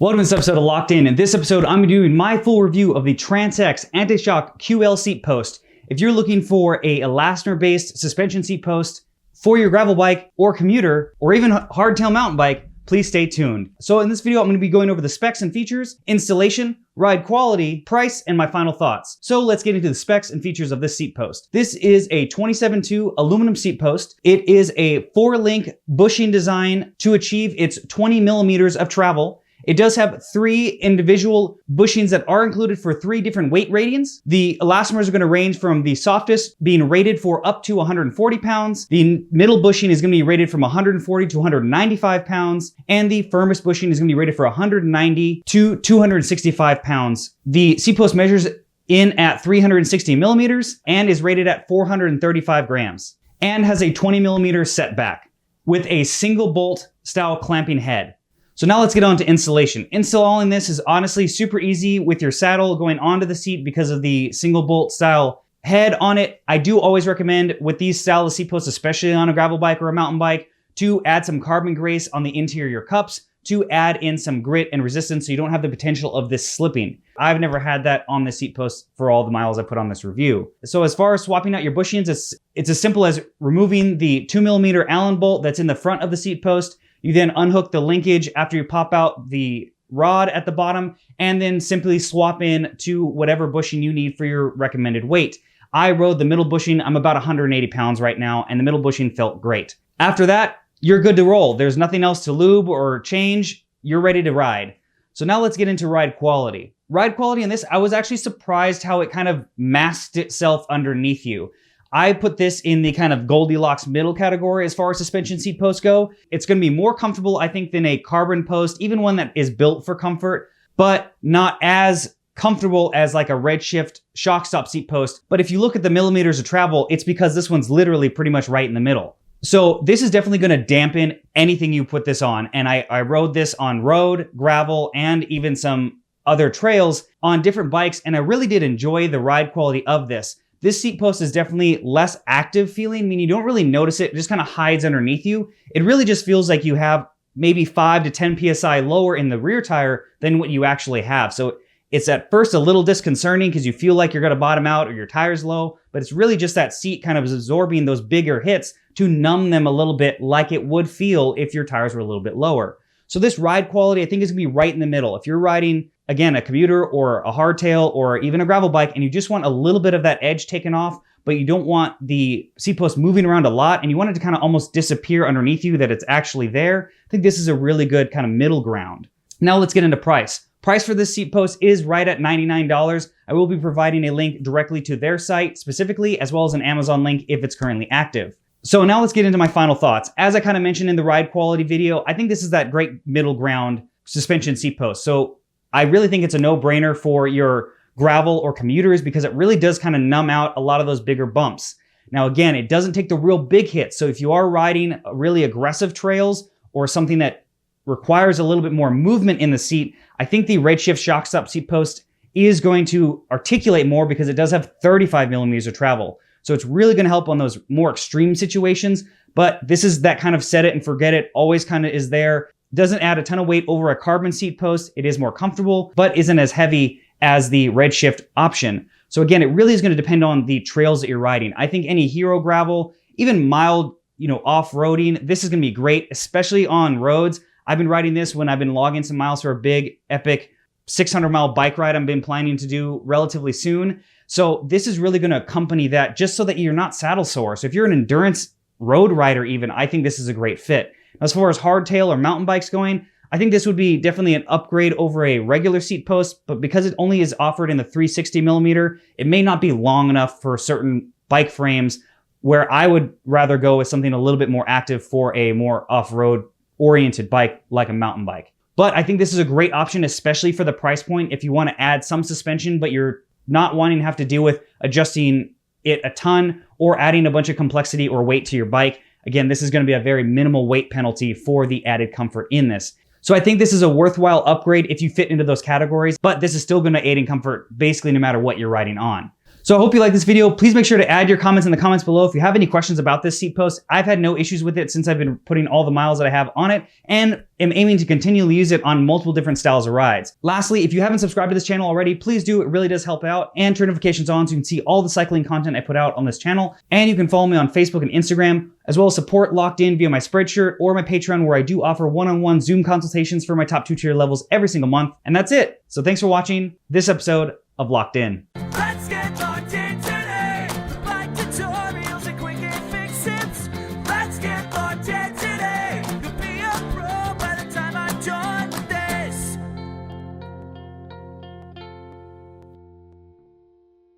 Welcome to this episode of Locked In. In this episode, I'm doing my full review of the Tranzx Antishock QL seat post. If you're looking for a elastomer-based suspension seat post for your gravel bike or commuter, or even hardtail mountain bike, please stay tuned. So in this video, I'm going to be going over the specs and features, installation, ride quality, price, and my final thoughts. So let's get into the specs and features of this seat post. This is a 27.2 aluminum seat post. It is a 4-link bushing design to achieve its 20 millimeters of travel. It does have 3 individual bushings that are included for 3 different weight ratings. The elastomers are going to range from the softest being rated for up to 140 pounds. The middle bushing is going to be rated from 140 to 195 pounds. And the firmest bushing is going to be rated for 190 to 265 pounds. The seat post measures in at 360 millimeters and is rated at 435 grams and has a 20 millimeter setback with a single bolt style clamping head. So now let's get on to installation. Installing this is honestly super easy with your saddle going onto the seat because of the single bolt style head on it. I do always recommend with these style of seat posts, especially on a gravel bike or a mountain bike, to add some carbon grease on the interior cups to add in some grit and resistance so you don't have the potential of this slipping. I've never had that on the seat post for all the miles I put on this review. So as far as swapping out your bushings, it's as simple as removing the 2 millimeter Allen bolt that's in the front of the seat post. You then unhook the linkage after you pop out the rod at the bottom and then simply swap in to whatever bushing you need for your recommended weight. I rode the middle bushing. I'm about 180 pounds right now, and the middle bushing felt great. After that, you're good to roll. There's nothing else to lube or change. You're ready to ride. So now let's get into ride quality. Ride quality in this, I was actually surprised how it kind of masked itself underneath you. I put this in the kind of Goldilocks middle category as far as suspension seat posts go. It's going to be more comfortable, I think, than a carbon post, even one that is built for comfort, but not as comfortable as like a Redshift shock stop seat post. But if you look at the millimeters of travel, it's because this one's literally pretty much right in the middle. So this is definitely going to dampen anything you put this on. And I rode this on road, gravel, and even some other trails on different bikes. And I really did enjoy the ride quality of this. This seat post is definitely less active feeling, meaning you don't really notice it. It just kind of hides underneath you. It really just feels like you have maybe 5 to 10 PSI lower in the rear tire than what you actually have. So it's at first a little disconcerting because you feel like you're going to bottom out or your tire's low, but it's really just that seat kind of absorbing those bigger hits to numb them a little bit like it would feel if your tires were a little bit lower. So this ride quality, I think, is going to be right in the middle. If you're riding, again, a commuter or a hardtail or even a gravel bike, and you just want a little bit of that edge taken off, but you don't want the seat post moving around a lot, and you want it to kind of almost disappear underneath you, that it's actually there, I think this is a really good kind of middle ground. Now let's get into price. Price for this seat post is right at $99. I will be providing a link directly to their site specifically, as well as an Amazon link if it's currently active. So now let's get into my final thoughts. As I kind of mentioned in the ride quality video, I think this is that great middle ground suspension seat post. So I really think it's a no-brainer for your gravel or commuters because it really does kind of numb out a lot of those bigger bumps. Now, again, it doesn't take the real big hits. So if you are riding really aggressive trails or something that requires a little bit more movement in the seat, I think the Redshift shock stop seat post is going to articulate more because it does have 35 millimeters of travel. So it's really going to help on those more extreme situations. But this is that kind of set it and forget it, always kind of is there. Doesn't add a ton of weight over a carbon seat post. It is more comfortable, but isn't as heavy as the Redshift option. So again, it really is going to depend on the trails that you're riding. I think any hero gravel, even mild, off-roading, this is going to be great, especially on roads. I've been riding this when I've been logging some miles for a big, epic 600-mile bike ride I've been planning to do relatively soon. So this is really going to accompany that just so that you're not saddle sore. So if you're an endurance road rider even, I think this is a great fit. As far as hardtail or mountain bikes going, I think this would be definitely an upgrade over a regular seat post, but because it only is offered in the 360 millimeter, it may not be long enough for certain bike frames where I would rather go with something a little bit more active for a more off-road oriented bike like a mountain bike. But I think this is a great option, especially for the price point. If you want to add some suspension, but you're not wanting to have to deal with adjusting it a ton or adding a bunch of complexity or weight to your bike. Again, this is going to be a very minimal weight penalty for the added comfort in this. So I think this is a worthwhile upgrade if you fit into those categories, but this is still going to aid in comfort basically no matter what you're riding on. So I hope you like this video. Please make sure to add your comments in the comments below if you have any questions about this seat post. I've had no issues with it since I've been putting all the miles that I have on it, and am aiming to continually use it on multiple different styles of rides. Lastly, if you haven't subscribed to this channel already, please do. It really does help out. And turn notifications on so you can see all the cycling content I put out on this channel. And you can follow me on Facebook and Instagram, as well as support Locked In via my Spreadshirt or my Pateron, where I do offer one-on-one Zoom consultations for my top 2 tier levels every single month. And that's it. So thanks for watching this episode of Locked In.